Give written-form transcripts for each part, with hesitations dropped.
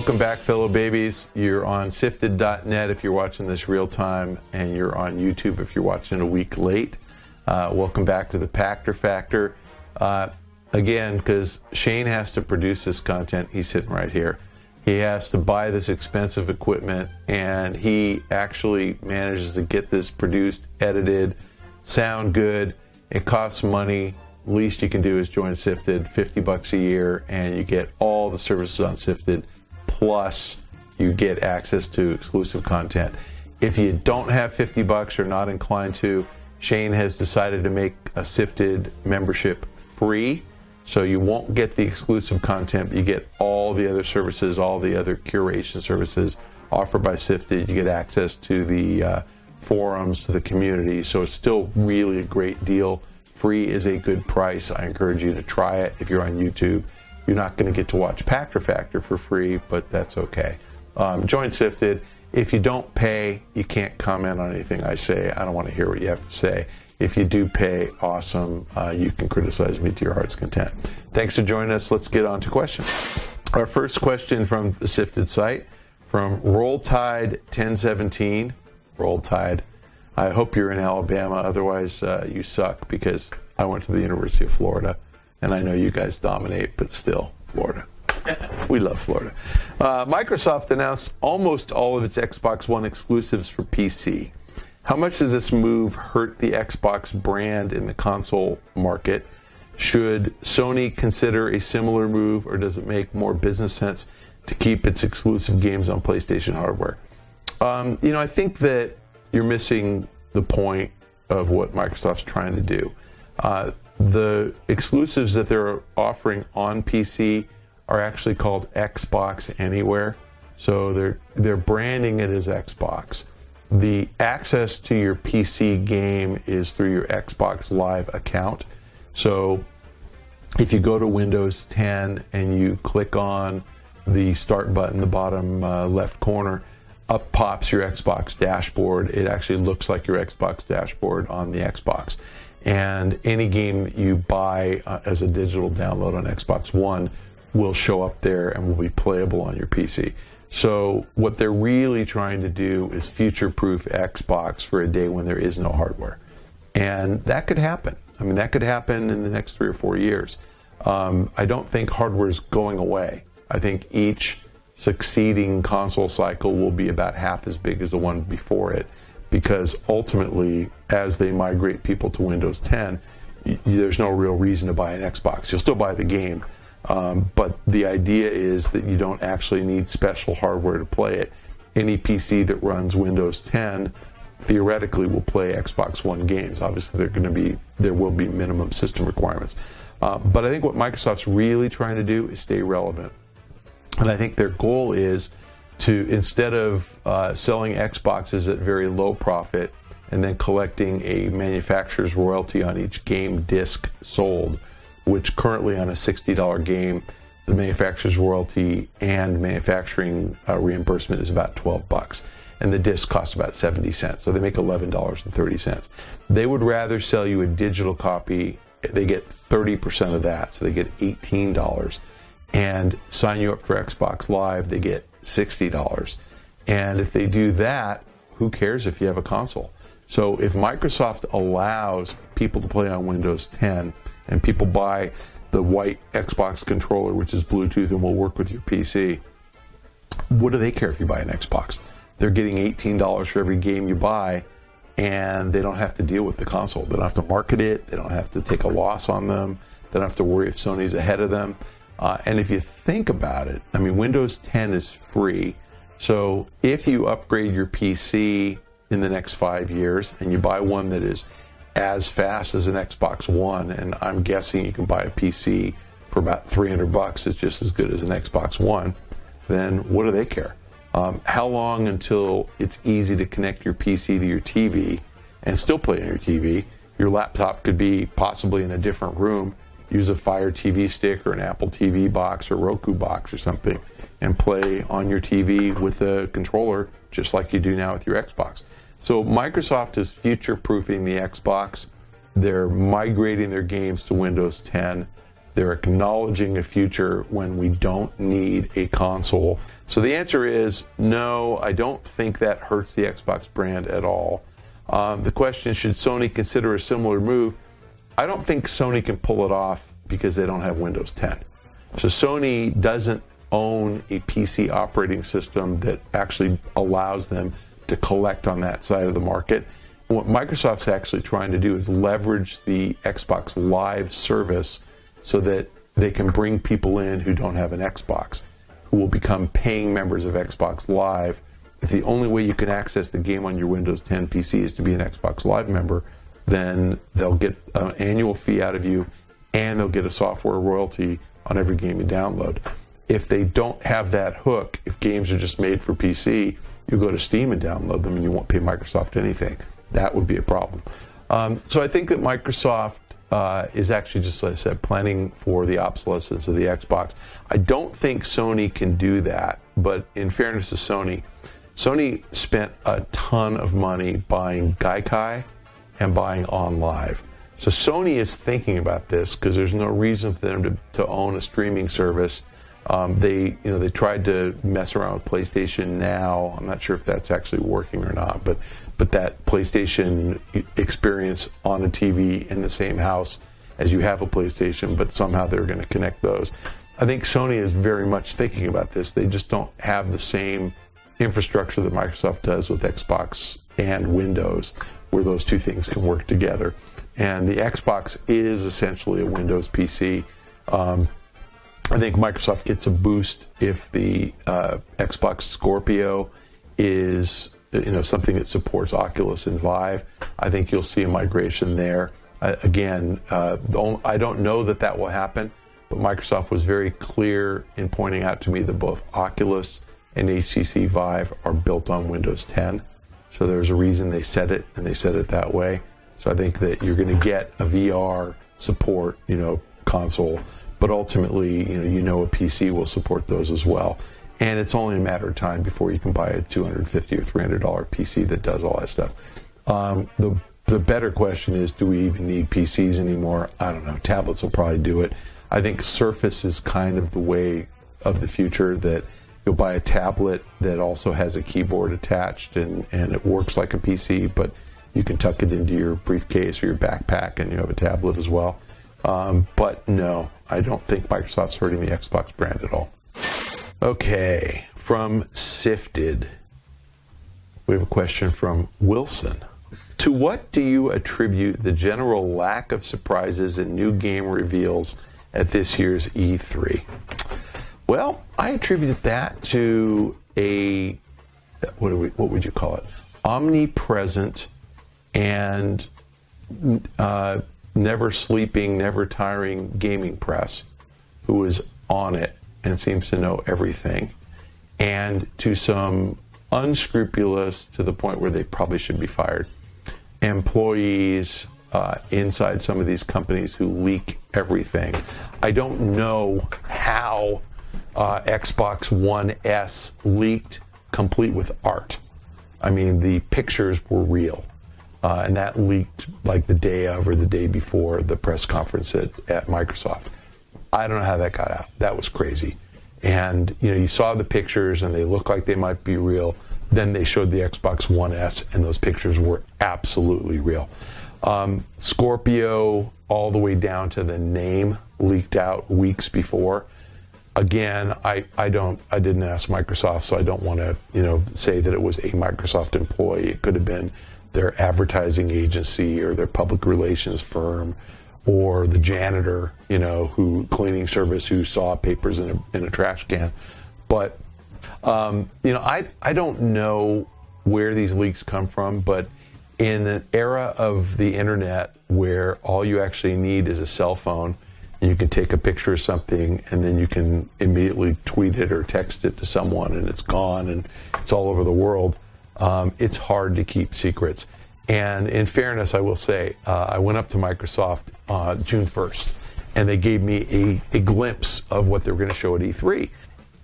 Welcome back, fellow babies. You're on SIFTD.net if you're watching this real time, and you're on YouTube if you're watching a week late. Welcome back to the Pachter Factor. Again, because Shane has to produce this content, he's sitting right here. He has to buy this expensive equipment, and he actually manages to get this produced, edited, sound good. It costs money. Least you can do is join SIFTD, $50 a year, and you get all the services on SIFTD, plus you get access to exclusive content. If you don't have $50 or not inclined to, Shane has decided to make a SIFTD membership free, so you won't get the exclusive content, but you get all the other services, all the other curation services offered by SIFTD. You get access to the forums, to the community, so it's still really a great deal. Free is a good price. I encourage you to try it. If you're on YouTube, you're not going to get to watch Pachter Factor for free, but that's okay. Join SIFTD. If you don't pay, you can't comment on anything I say. I don't want to hear what you have to say. If you do pay, awesome. You can criticize me to your heart's content. Thanks for joining us. Let's get on to questions. Our first question from the SIFTD site, from Roll Tide 1017. Roll Tide. I hope you're in Alabama. Otherwise, you suck, because I went to the University of Florida, and I know you guys dominate, but still, Florida. We love Florida. Microsoft announced almost all of its Xbox One exclusives for PC. How much does this move hurt the Xbox brand in the console market? Should Sony consider a similar move, or does it make more business sense to keep its exclusive games on PlayStation hardware? I think that you're missing the point of what Microsoft's trying to do. The exclusives that they're offering on PC are actually called Xbox Anywhere, so they're branding it as Xbox. The access to your PC game is through your Xbox Live account. So if you go to Windows 10 and you click on the start button, the bottom left corner, up pops your Xbox dashboard. It actually looks like your Xbox dashboard on the Xbox. And any game that you buy as a digital download on Xbox One will show up there and will be playable on your PC. So what they're really trying to do is future-proof Xbox for a day when there is no hardware. And that could happen. I mean, that could happen in the next 3 or 4 years. I don't think hardware is going away. I think each succeeding console cycle will be about half as big as the one before it, because ultimately, as they migrate people to Windows 10, there's no real reason to buy an Xbox. You'll still buy the game, but the idea is that you don't actually need special hardware to play it. Any PC that runs Windows 10 theoretically will play Xbox One games. Obviously, there will be minimum system requirements. But I think what Microsoft's really trying to do is stay relevant. And I think their goal is to, instead of selling Xboxes at very low profit and then collecting a manufacturer's royalty on each game disc sold, which currently on a $60 game, the manufacturer's royalty and manufacturing reimbursement is about $12. And the disc costs about 70 cents. So they make $11.30. They would rather sell you a digital copy. They get 30% of that, so they get $18. And sign you up for Xbox Live, they get $60. And if they do that, who cares if you have a console? So if Microsoft allows people to play on Windows 10 and people buy the white Xbox controller, which is Bluetooth and will work with your PC, what do they care if you buy an Xbox? They're getting $18 for every game you buy, and they don't have to deal with the console. They don't have to market it. They don't have to take a loss on them. They don't have to worry if Sony's ahead of them. And if you think about it, I mean, Windows 10 is free. So if you upgrade your PC in the next 5 years and you buy one that is as fast as an Xbox One, and I'm guessing you can buy a PC for about $300, it's just as good as an Xbox One, then what do they care? How long until it's easy to connect your PC to your TV and still play on your TV? Your laptop could be possibly in a different room. Use a Fire TV stick or an Apple TV box or Roku box or something and play on your TV with a controller just like you do now with your Xbox. So Microsoft is future-proofing the Xbox. They're migrating their games to Windows 10. They're acknowledging a future when we don't need a console. So the answer is no, I don't think that hurts the Xbox brand at all. The question is, should Sony consider a similar move? I don't think Sony can pull it off because they don't have Windows 10. So Sony doesn't own a PC operating system that actually allows them to collect on that side of the market. What Microsoft's actually trying to do is leverage the Xbox Live service so that they can bring people in who don't have an Xbox, who will become paying members of Xbox Live. If the only way you can access the game on your Windows 10 PC is to be an Xbox Live member, then they'll get an annual fee out of you, and they'll get a software royalty on every game you download. If they don't have that hook, if games are just made for PC, you go to Steam and download them and you won't pay Microsoft anything. That would be a problem. So I think that Microsoft is actually, just like I said, planning for the obsolescence of the Xbox. I don't think Sony can do that, but in fairness to Sony, Sony spent a ton of money buying Gaikai and buying OnLive. So Sony is thinking about this because there's no reason for them to own a streaming service. They tried to mess around with PlayStation Now. I'm not sure if that's actually working or not, but that PlayStation experience on a TV in the same house as you have a PlayStation, but somehow they're going to connect those. I think Sony is very much thinking about this. They just don't have the same infrastructure that Microsoft does with Xbox and Windows, where those two things can work together. And the Xbox is essentially a Windows PC. I think Microsoft gets a boost if the Xbox Scorpio is something that supports Oculus and Vive. I think you'll see a migration there. I don't know that will happen, but Microsoft was very clear in pointing out to me that both Oculus and HTC Vive are built on Windows 10. So there's a reason they said it, and they said it that way. So I think that you're going to get a VR support, console, but ultimately, a PC will support those as well. And it's only a matter of time before you can buy a $250 or $300 PC that does all that stuff. The better question is, do we even need PCs anymore? I don't know. Tablets will probably do it. I think Surface is kind of the way of the future, that you'll buy a tablet that also has a keyboard attached and it works like a PC, but you can tuck it into your briefcase or your backpack and you have a tablet as well. But no, I don't think Microsoft's hurting the Xbox brand at all. Okay, from SIFTD, we have a question from Wilson. To what do you attribute the general lack of surprises and new game reveals at this year's E3? Well, I attribute that to a, what would you call it? Omnipresent and never sleeping, never tiring gaming press who is on it and seems to know everything, and to some unscrupulous, to the point where they probably should be fired, employees inside some of these companies who leak everything. I don't know how Xbox One S leaked complete with art. I mean, the pictures were real. And that leaked like the day of or the day before the press conference at Microsoft. I don't know how that got out. That was crazy. And you saw the pictures and they looked like they might be real. Then they showed the Xbox One S and those pictures were absolutely real. Scorpio, all the way down to the name, leaked out weeks before. Again, I didn't ask Microsoft, so I don't want to say that it was a Microsoft employee. It could have been their advertising agency or their public relations firm, or the janitor, cleaning service who saw papers in a trash can. But I don't know where these leaks come from, but in an era of the internet where all you actually need is a cell phone, and you can take a picture of something and then you can immediately tweet it or text it to someone and it's gone and it's all over the world, it's hard to keep secrets. And in fairness, I will say, I went up to Microsoft June 1st, and they gave me a glimpse of what they were going to show at E3.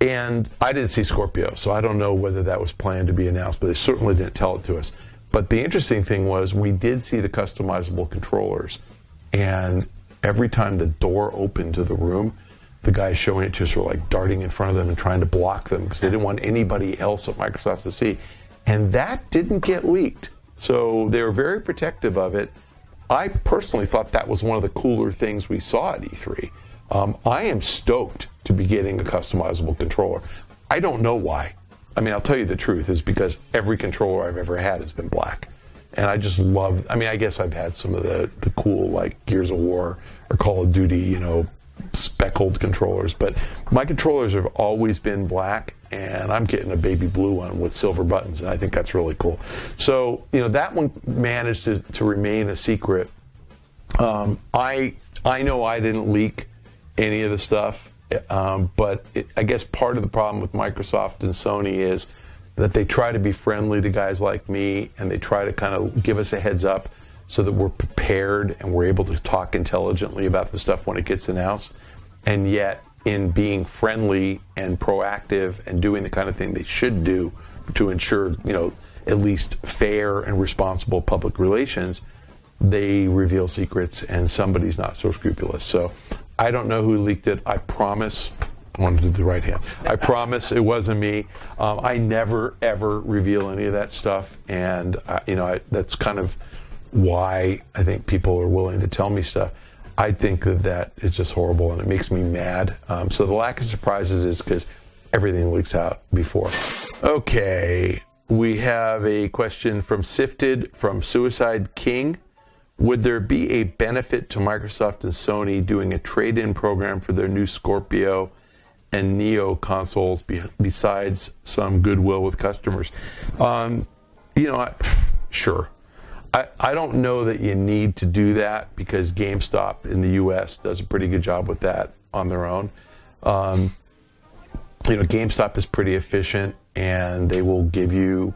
And I didn't see Scorpio, so I don't know whether that was planned to be announced, but they certainly didn't tell it to us. But the interesting thing was we did see the customizable controllers, and every time the door opened to the room, the guys showing it to us were like darting in front of them and trying to block them because they didn't want anybody else at Microsoft to see. And that didn't get leaked. So they were very protective of it. I personally thought that was one of the cooler things we saw at E3. I am stoked to be getting a customizable controller. I don't know why. I mean, I'll tell you the truth, is because every controller I've ever had has been black. And I just love, I mean, I guess I've had some of the cool, like Gears of War or Call of Duty, you know, speckled controllers, but my controllers have always been black, and I'm getting a baby blue one with silver buttons, and I think that's really cool. So, you know, that one managed to remain a secret. I know I didn't leak any of the stuff, but I guess part of the problem with Microsoft and Sony is that they try to be friendly to guys like me, and they try to kind of give us a heads up so that we're prepared and we're able to talk intelligently about the stuff when it gets announced. And yet, in being friendly and proactive and doing the kind of thing they should do to ensure, you know, at least fair and responsible public relations, they reveal secrets, and somebody's not so scrupulous. So I don't know who leaked it. I promise. I wanted to do the right hand. I promise it wasn't me. I never, ever reveal any of that stuff. And, you know, that's kind of why I think people are willing to tell me stuff. I think that is just horrible, and it makes me mad. So the lack of surprises is because everything leaks out before. Okay, we have a question from SIFTD from Suicide King. Would there be a benefit to Microsoft and Sony doing a trade-in program for their new Scorpio and Neo consoles besides some goodwill with customers? You know, sure. I don't know that you need to do that because GameStop in the U.S. does a pretty good job with that on their own. You know, GameStop is pretty efficient, and they will give you,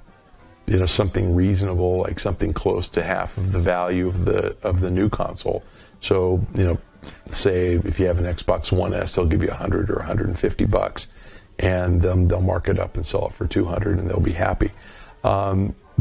you know, something reasonable, like something close to half of the value of the new console. So, you know, say if you have an Xbox One S, they'll give you $100 or $150, and they'll mark it up and sell it for $200, and they'll be happy.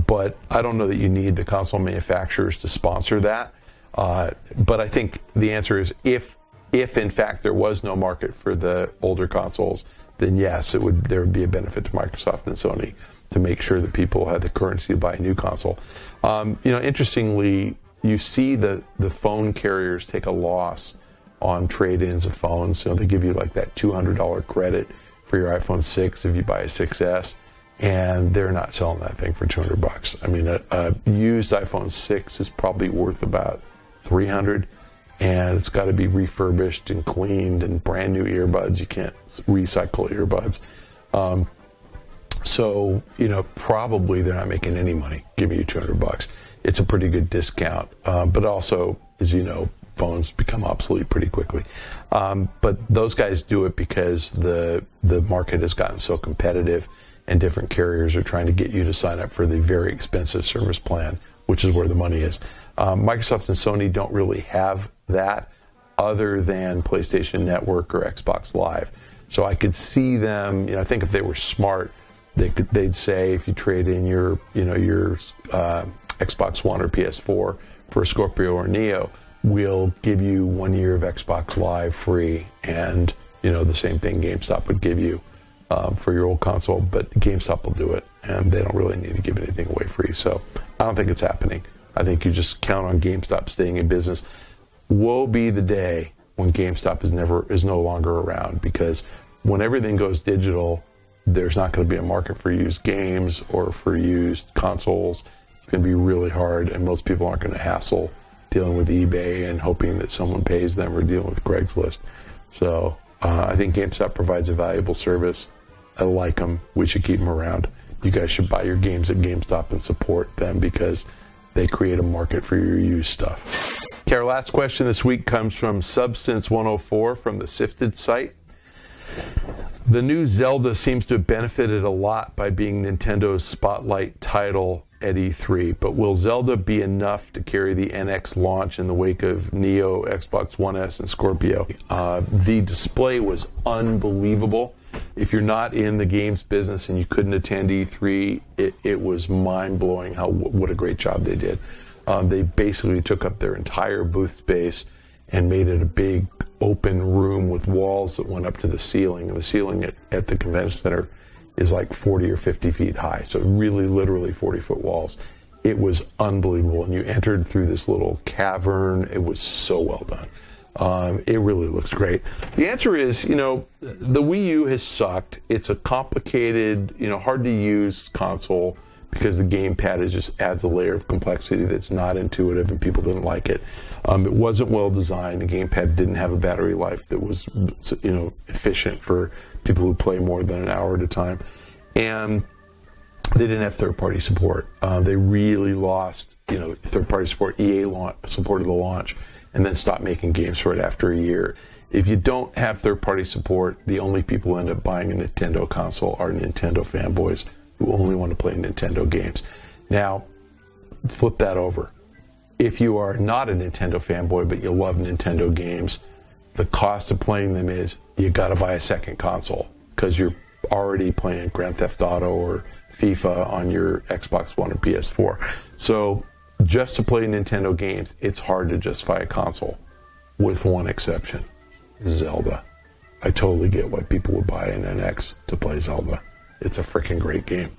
But I don't know that you need the console manufacturers to sponsor that. But I think the answer is if in fact there was no market for the older consoles, then yes, there would be a benefit to Microsoft and Sony to make sure that people had the currency to buy a new console. You know, interestingly, you see the phone carriers take a loss on trade-ins of phones. So they give you like that $200 credit for your iPhone 6 if you buy a 6S. And they're not selling that thing for $200. I mean, a used iPhone 6 is probably worth about $300, and it's got to be refurbished and cleaned and brand new earbuds. You can't recycle earbuds. So, you know, probably they're not making any money giving you $200. It's a pretty good discount, but also, as you know, phones become obsolete pretty quickly. But those guys do it because the market has gotten so competitive, and different carriers are trying to get you to sign up for the very expensive service plan, which is where the money is. Microsoft and Sony don't really have that other than PlayStation Network or Xbox Live. So I could see them, you know, I think if they were smart, they'd say if you trade in your Xbox One or PS4 for a Scorpio or Neo, we'll give you 1 year of Xbox Live free, and, you know, the same thing GameStop would give you for your old console, but GameStop will do it, and they don't really need to give anything away free. So I don't think it's happening. I think you just count on GameStop staying in business. Woe be the day when GameStop is no longer around, because when everything goes digital, there's not going to be a market for used games or for used consoles. It's going to be really hard, and most people aren't going to hassle dealing with eBay and hoping that someone pays them, or dealing with Craigslist. So I think GameStop provides a valuable service. I like them. We should keep them around. You guys should buy your games at GameStop and support them because they create a market for your used stuff. Okay, our last question this week comes from Substance 104 from the SIFTD site. The new Zelda seems to have benefited a lot by being Nintendo's spotlight title at E3, but will Zelda be enough to carry the NX launch in the wake of Neo, Xbox One S, and Scorpio? The display was unbelievable. If you're not in the games business and you couldn't attend E3, it was mind-blowing what a great job they did. They basically took up their entire booth space, and made it a big open room with walls that went up to the ceiling. And the ceiling at the convention center is like 40 or 50 feet high. So really, literally 40-foot walls. It was unbelievable. And you entered through this little cavern. It was so well done. It really looks great. The answer is, the Wii U has sucked. It's a complicated, hard to use console because the gamepad just adds a layer of complexity that's not intuitive and people didn't like it. It wasn't well designed. The gamepad didn't have a battery life that was, efficient for people who play more than an hour at a time. And they didn't have third-party support. They really lost, third-party support. EA supported the launch and then stopped making games for it after a year. If you don't have third-party support, the only people who end up buying a Nintendo console are Nintendo fanboys who only want to play Nintendo games. Now, flip that over. If you are not a Nintendo fanboy, but you love Nintendo games, the cost of playing them is you got to buy a second console because you're already playing Grand Theft Auto or FIFA on your Xbox One or PS4. So just to play Nintendo games, it's hard to justify a console, with one exception, Zelda. I totally get why people would buy an NX to play Zelda. It's a freaking great game.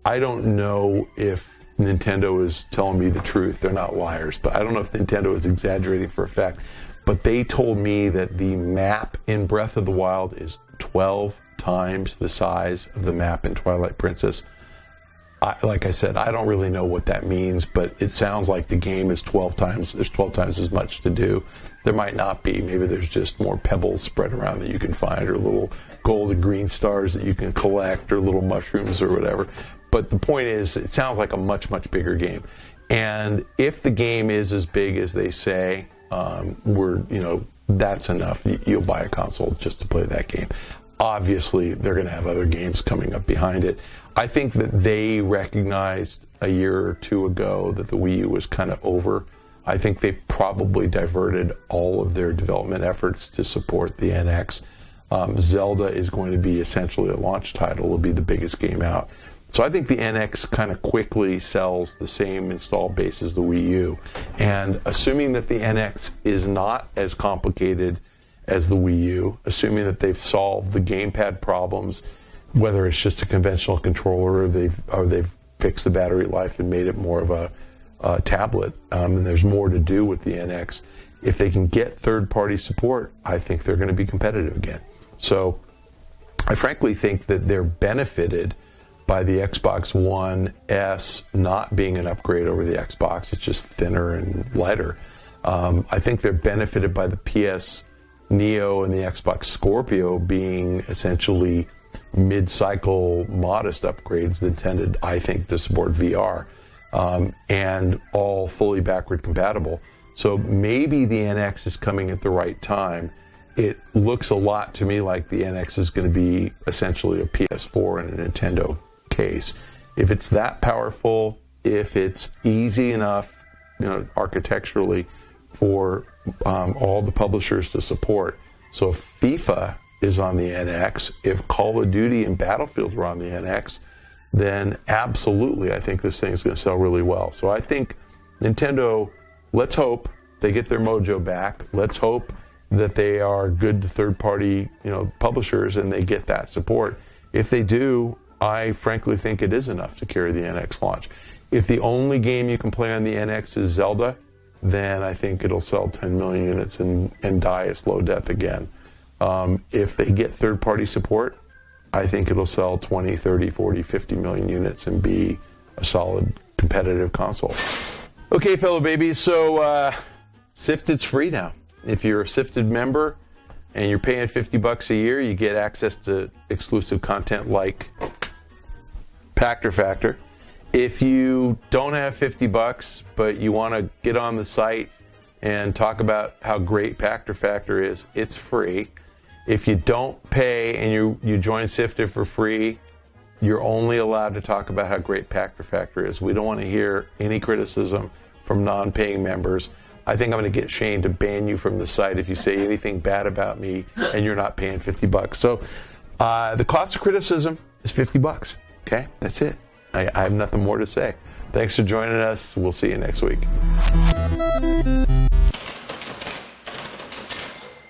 I don't know if Nintendo is telling me the truth. They're not liars, but I don't know if Nintendo is exaggerating for a fact. But they told me that the map in Breath of the Wild is 12 times the size of the map in Twilight Princess. Like I said, I don't really know what that means, but it sounds like the game is 12 times, there's 12 times as much to do. There might not be. Maybe there's just more pebbles spread around that you can find, or little gold and green stars that you can collect, or little mushrooms or whatever. But the point is, it sounds like a much, much bigger game. And if the game is as big as they say, that's enough. You'll buy a console just to play that game. Obviously, they're going to have other games coming up behind it. I think that they recognized a year or two ago that the Wii U was kind of over. I think they probably diverted all of their development efforts to support the NX. Zelda is going to be essentially a launch title. It'll be the biggest game out. So I think the NX kind of quickly sells the same install base as the Wii U. And assuming that the NX is not as complicated as the Wii U, assuming that they've solved the gamepad problems, whether it's just a conventional controller or they've fixed the battery life and made it more of a tablet, and there's more to do with the NX. If they can get third-party support, I think they're going to be competitive again. So I frankly think that they're benefited by the Xbox One S not being an upgrade over the Xbox. It's just thinner and lighter. I think they're benefited by the PS Neo and the Xbox Scorpio being essentially mid-cycle modest upgrades intended, I think, to support VR, and all fully backward compatible. So maybe the NX is coming at the right time. It looks a lot to me like the NX is going to be essentially a PS4 in a Nintendo case. If it's that powerful, if it's easy enough, architecturally for all the publishers to support. So if FIFA is on the NX, if Call of Duty and Battlefield were on the NX, then absolutely I think this thing's going to sell really well. So I think Nintendo, let's hope they get their mojo back. Let's hope that they are good to third-party, publishers and they get that support. If they do, I frankly think it is enough to carry the NX launch. If the only game you can play on the NX is Zelda, then I think it'll sell 10 million units and die a slow death again. If they get third-party support, I think it'll sell 20, 30, 40, 50 million units and be a solid competitive console. Okay, fellow babies, so SIFTD's free now. If you're a SIFTD member and you're paying $50 a year, you get access to exclusive content like Pachter Factor. If you don't have $50, but you want to get on the site and talk about how great Pachter Factor is, it's free. If you don't pay and you join SIFTD for free, you're only allowed to talk about how great Pachter Factor is. We don't want to hear any criticism from non-paying members. I think I'm going to get Shane to ban you from the site if you say anything bad about me and you're not paying $50. So the cost of criticism is $50. Okay, that's it. I have nothing more to say. Thanks for joining us. We'll see you next week.